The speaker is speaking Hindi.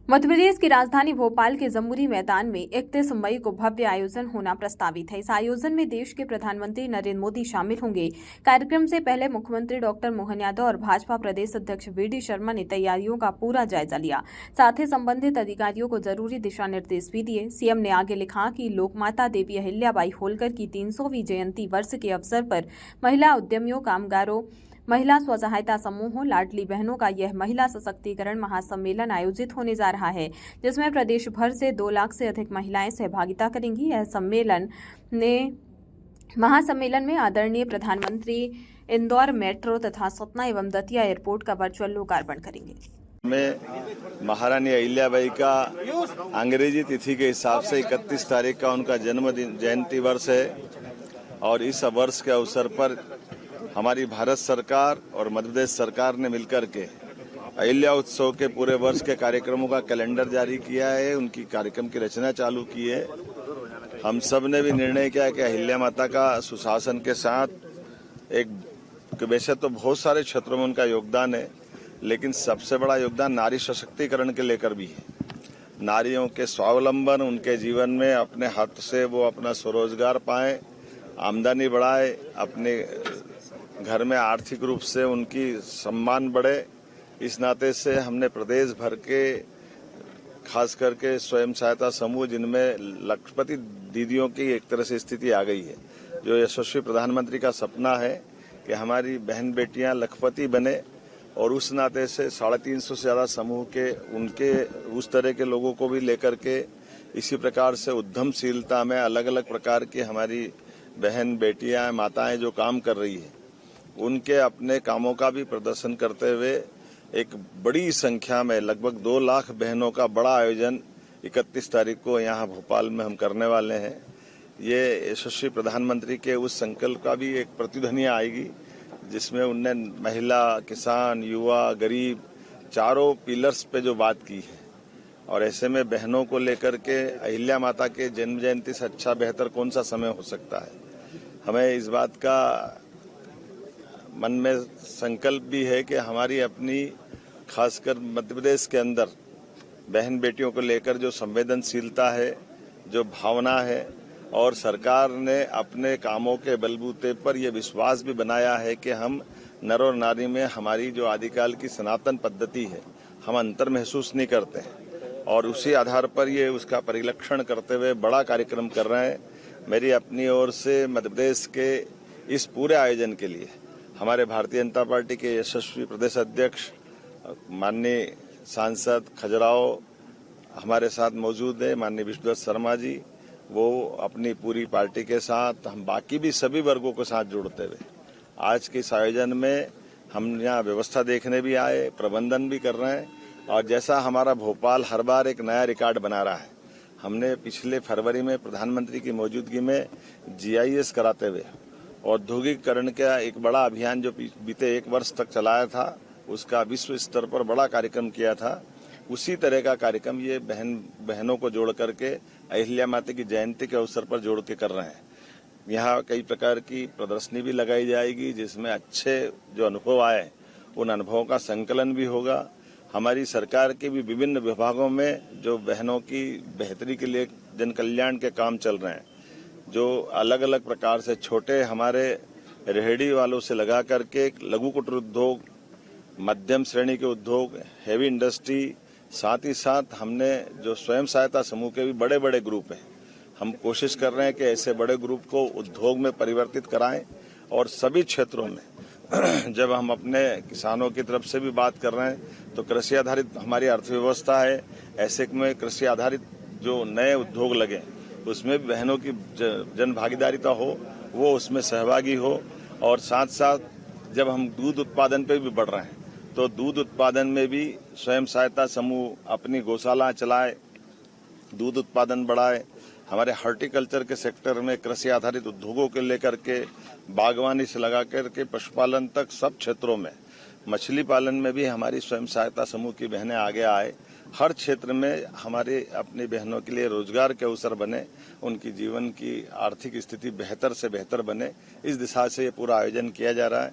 मध्य प्रदेश की राजधानी भोपाल के जमुरी मैदान में 31 मई को भव्य आयोजन होना प्रस्तावित है। इस आयोजन में देश के प्रधानमंत्री नरेंद्र मोदी शामिल होंगे। कार्यक्रम से पहले मुख्यमंत्री डॉक्टर मोहन यादव और भाजपा प्रदेश अध्यक्ष वी.डी. शर्मा ने तैयारियों का पूरा जायजा लिया। साथ ही संबंधित अधिकारियों को जरूरी दिशा निर्देश भी दिए। सीएम ने आगे लिखा कि लोकमाता देवी अहिल्याबाई होलकर की 300वीं जयंती वर्ष के अवसर पर महिला उद्यमियों, कामगारों, महिला स्व सहायता समूहों, लाडली बहनों का यह महिला सशक्तिकरण महासम्मेलन आयोजित होने जा रहा है, जिसमें प्रदेश भर से 2 लाख से अधिक महिलाएं सहभागिता करेंगी। यह महासम्मेलन में आदरणीय प्रधानमंत्री इंदौर मेट्रो तथा सतना एवं दतिया एयरपोर्ट का वर्चुअल लोकार्पण करेंगे। में महारानी अहिल्याबाई का अंग्रेजी तिथि के हिसाब से 31 तारीख का उनका जन्मदिन जयंती वर्ष है और इस वर्ष के अवसर पर हमारी भारत सरकार और मध्य प्रदेश सरकार ने मिलकर के अहिल्या उत्सव के पूरे वर्ष के कार्यक्रमों का कैलेंडर जारी किया है, उनकी कार्यक्रम की रचना चालू की है। हम सब ने भी निर्णय किया कि अहिल्या माता का सुशासन के साथ एक वैसे तो बहुत सारे क्षेत्रों में उनका योगदान है, लेकिन सबसे बड़ा योगदान नारी सशक्तिकरण के लेकर भी है। नारियों के स्वावलंबन, उनके जीवन में अपने हाथ से वो अपना स्वरोजगार पाए, आमदनी बढ़ाए, अपने घर में आर्थिक रूप से उनकी सम्मान बढ़े। इस नाते से हमने प्रदेश भर के खास करके स्वयं सहायता समूह जिनमें लखपति दीदियों की एक तरह से स्थिति आ गई है, जो यशस्वी प्रधानमंत्री का सपना है कि हमारी बहन बेटियां लखपति बने, और उस नाते से 350 से ज्यादा समूह के उनके उस तरह के लोगों को भी लेकर के इसी प्रकार से उद्यमशीलता में अलग अलग प्रकार की हमारी बहन बेटियां माताएं जो काम कर रही है उनके अपने कामों का भी प्रदर्शन करते हुए एक बड़ी संख्या में लगभग 2 लाख बहनों का बड़ा आयोजन 31 तारीख को यहाँ भोपाल में हम करने वाले हैं। ये यशस्वी प्रधानमंत्री के उस संकल्प का भी एक प्रतिध्वनि आएगी जिसमें उनने महिला, किसान, युवा, गरीब चारों पिलर्स पे जो बात की है, और ऐसे में बहनों को लेकर के अहिल्या माता के जन्म जयंती से अच्छा बेहतर कौन सा समय हो सकता है। हमें इस बात का मन में संकल्प भी है कि हमारी अपनी खासकर मध्य प्रदेश के अंदर बहन बेटियों को लेकर जो संवेदनशीलता है, जो भावना है, और सरकार ने अपने कामों के बलबूते पर यह विश्वास भी बनाया है कि हम नर और नारी में हमारी जो आदिकाल की सनातन पद्धति है हम अंतर महसूस नहीं करते हैं, और उसी आधार पर ये उसका परिलक्षण करते हुए बड़ा कार्यक्रम कर रहे हैं। मेरी अपनी ओर से मध्य प्रदेश के इस पूरे आयोजन के लिए हमारे भारतीय जनता पार्टी के यशस्वी प्रदेश अध्यक्ष माननीय सांसद खजुराहो हमारे साथ मौजूद है, माननीय विष्णुदत्त शर्मा जी, वो अपनी पूरी पार्टी के साथ, हम बाकी भी सभी वर्गों के साथ जुड़ते हुए आज के इस आयोजन में हम यहाँ व्यवस्था देखने भी आए, प्रबंधन भी कर रहे हैं। और जैसा हमारा भोपाल हर बार एक नया रिकॉर्ड बना रहा है, हमने पिछले फरवरी में प्रधानमंत्री की मौजूदगी में GIS कराते हुए औद्योगिकरण का एक बड़ा अभियान जो बीते 1 वर्ष तक चलाया था, उसका विश्व स्तर पर बड़ा कार्यक्रम किया था। उसी तरह का कार्यक्रम ये बहनों को जोड़ करके अहिल्या माता की जयंती के अवसर पर जोड़ के कर रहे हैं। यहाँ कई प्रकार की प्रदर्शनी भी लगाई जाएगी जिसमें अच्छे जो अनुभव आए उन अनुभवों का संकलन भी होगा। हमारी सरकार के भी विभिन्न विभागों में जो बहनों की बेहतरी के लिए जन कल्याण के काम चल रहे हैं, जो अलग अलग प्रकार से छोटे हमारे रेहड़ी वालों से लगा करके लघु कुटीर उद्योग, मध्यम श्रेणी के उद्योग, हेवी इंडस्ट्री, साथ ही साथ हमने जो स्वयं सहायता समूह के भी बड़े बड़े ग्रुप हैं, हम कोशिश कर रहे हैं कि ऐसे बड़े ग्रुप को उद्योग में परिवर्तित कराएं। और सभी क्षेत्रों में जब हम अपने किसानों की तरफ से भी बात कर रहे हैं तो कृषि आधारित हमारी अर्थव्यवस्था है, ऐसे में कृषि आधारित जो नए उद्योग लगे उसमें भी बहनों की जन भागीदारिता हो, वो उसमें सहभागी हो। और साथ साथ जब हम दूध उत्पादन पे भी बढ़ रहे हैं तो दूध उत्पादन में भी स्वयं सहायता समूह अपनी गौशाला चलाए, दूध उत्पादन बढ़ाए। हमारे हॉर्टिकल्चर के सेक्टर में कृषि आधारित उद्योगों के लेकर के बागवानी से लगा करके पशुपालन तक सब क्षेत्रों में, मछली पालन में भी हमारी स्वयं सहायता समूह की बहनें आगे आए। हर क्षेत्र में हमारे अपनी बहनों के लिए रोजगार के अवसर बने, उनकी जीवन की आर्थिक स्थिति बेहतर से बेहतर बने, इस दिशा से ये पूरा आयोजन किया जा रहा है।